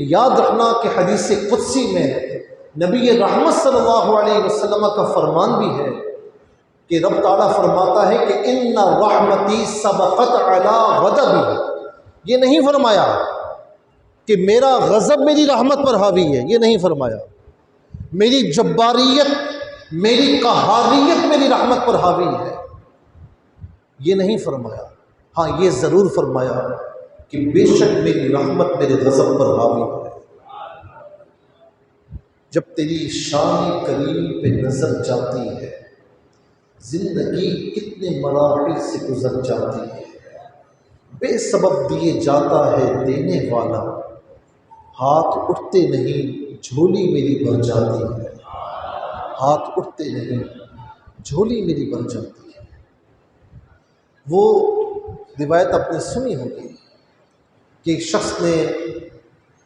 یاد رکھنا کہ حدیث قدسی میں نبی رحمت صلی اللہ علیہ وسلم کا فرمان بھی ہے کہ رب تعالیٰ فرماتا ہے کہ ان رحمتی سبقت علی غضبی۔ یہ نہیں فرمایا کہ میرا غضب میری رحمت پر حاوی ہے، یہ نہیں فرمایا میری جباریت میری قہاریت میری رحمت پر حاوی ہے، یہ نہیں فرمایا۔ ہاں یہ ضرور فرمایا کہ بے شک میری رحمت میرے غضب پر حاوی ہے۔ جب تیری شان کریم پہ نظر جاتی ہے زندگی کتنے مراحل سے گزر جاتی ہے، بے سبب دیے جاتا ہے دینے والا، ہاتھ اٹھتے نہیں جھولی میری بھر جاتی ہے، ہاتھ اٹھتے نہیں جھولی میری بھر جاتی ہے۔ وہ روایت آپ نے سنی ہوگی کہ ایک شخص نے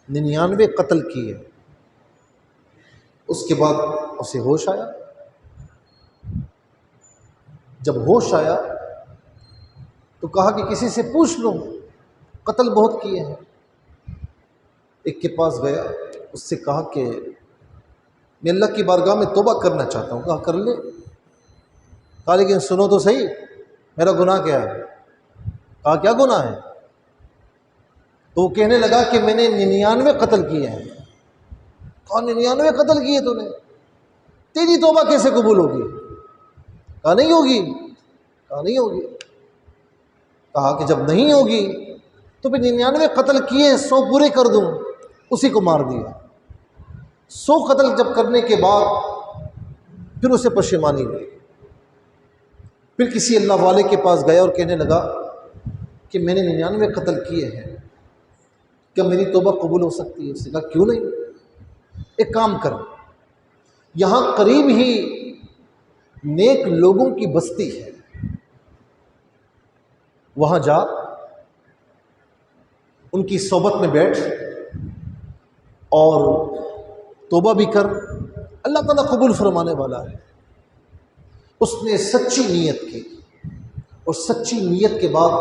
99 قتل کیے، اس کے بعد اسے ہوش آیا۔ جب ہوش آیا تو کہا کہ کسی سے پوچھ لوں، قتل بہت کیے ہیں۔ ایک کے پاس گیا، اس سے کہا کہ میں اللہ کی بارگاہ میں توبہ کرنا چاہتا ہوں۔ کہا کر لے۔ کہا لیکن سنو تو صحیح، میرا گناہ کیا ہے؟ کہا کیا گناہ ہے؟ تو وہ کہنے لگا کہ میں نے 99 قتل کیے ہیں۔ کہا 99 قتل کیے تو نے، تیری توبہ کیسے قبول ہوگی؟ کہا نہیں ہوگی۔ کہا نہیں ہوگی۔ کہا کہ جب نہیں ہوگی تو پھر 99 قتل کیے 100 پورے کر دوں، اسی کو مار دیا۔ 100 قتل جب کرنے کے بعد پھر اسے پشیمانی ہوئی، پھر کسی اللہ والے کے پاس گیا اور کہنے لگا کہ میں نے 99 قتل کیے ہیں، کیا میری توبہ قبول ہو سکتی ہے؟ اس نے کہا کیوں نہیں، ایک کام کر، یہاں قریب ہی نیک لوگوں کی بستی ہے، وہاں جا، ان کی صحبت میں بیٹھ اور توبہ بھی کر، اللہ تعالیٰ قبول فرمانے والا ہے۔ اس نے سچی نیت کی اور سچی نیت کے بعد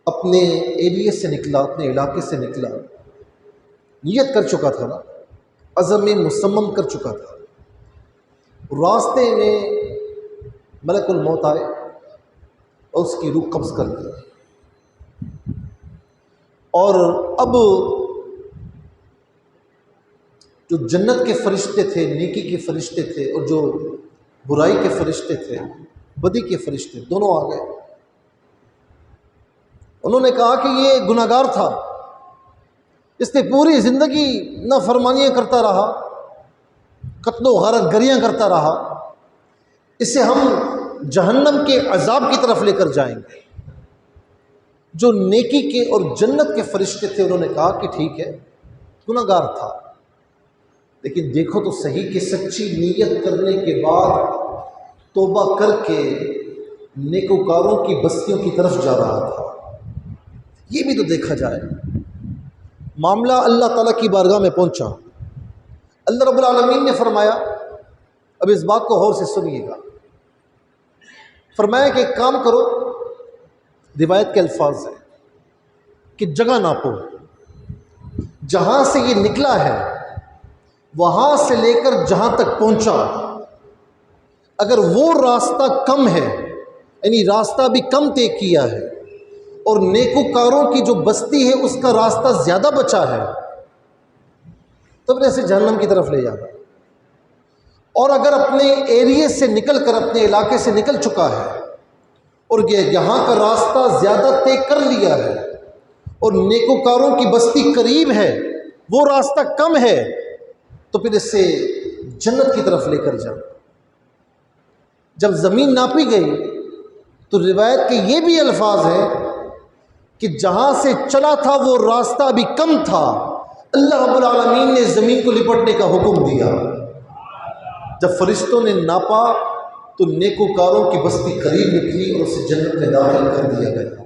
اپنے ایریے سے نکلا، اپنے علاقے سے نکلا، نیت کر چکا تھا نا، عزم مصمم کر چکا تھا۔ راستے میں ملک الموت آئے اور اس کی روح قبض کر لی، اور اب جو جنت کے فرشتے تھے، نیکی کے فرشتے تھے، اور جو برائی کے فرشتے تھے، بدی کے فرشتے، دونوں آ گئے۔ انہوں نے کہا کہ یہ گناہگار تھا، اس نے پوری زندگی نافرمانیاں کرتا رہا، قتل و غارت گریاں کرتا رہا، اسے ہم جہنم کے عذاب کی طرف لے کر جائیں گے۔ جو نیکی کے اور جنت کے فرشتے تھے انہوں نے کہا کہ ٹھیک ہے، گناہگار تھا، لیکن دیکھو تو صحیح کہ سچی نیت کرنے کے بعد توبہ کر کے نیکوکاروں کی بستیوں کی طرف جا رہا تھا۔ یہ بھی تو دیکھا جائے۔ معاملہ اللہ تعالیٰ کی بارگاہ میں پہنچا، اللہ رب العالمین نے فرمایا، اب اس بات کو غور سے سنیے گا، فرمایا کہ ایک کام کرو، روایت کے الفاظ ہیں کہ جگہ ناپو، جہاں سے یہ نکلا ہے وہاں سے لے کر جہاں تک پہنچا، اگر وہ راستہ کم ہے، یعنی راستہ بھی کم طے کیا ہے، اور نیکوکاروں کی جو بستی ہے اس کا راستہ زیادہ بچا ہے، تب ایسے جہنم کی طرف لے جانا۔ اور اگر اپنے ایریے سے نکل کر، اپنے علاقے سے نکل چکا ہے اور یہاں کا راستہ زیادہ طے کر لیا ہے اور نیکوکاروں کی بستی قریب ہے، وہ راستہ کم ہے، تو پھر اس سے جنت کی طرف لے کر جانا۔ جب زمین ناپی گئی تو روایت کے یہ بھی الفاظ ہیں کہ جہاں سے چلا تھا وہ راستہ ابھی کم تھا، اللہ رب العالمین نے زمین کو لپٹنے کا حکم دیا۔ جب فرشتوں نے ناپا تو نیکوکاروں کی بستی قریب نکلی اور اسے جنت میں داخل کر دیا گیا۔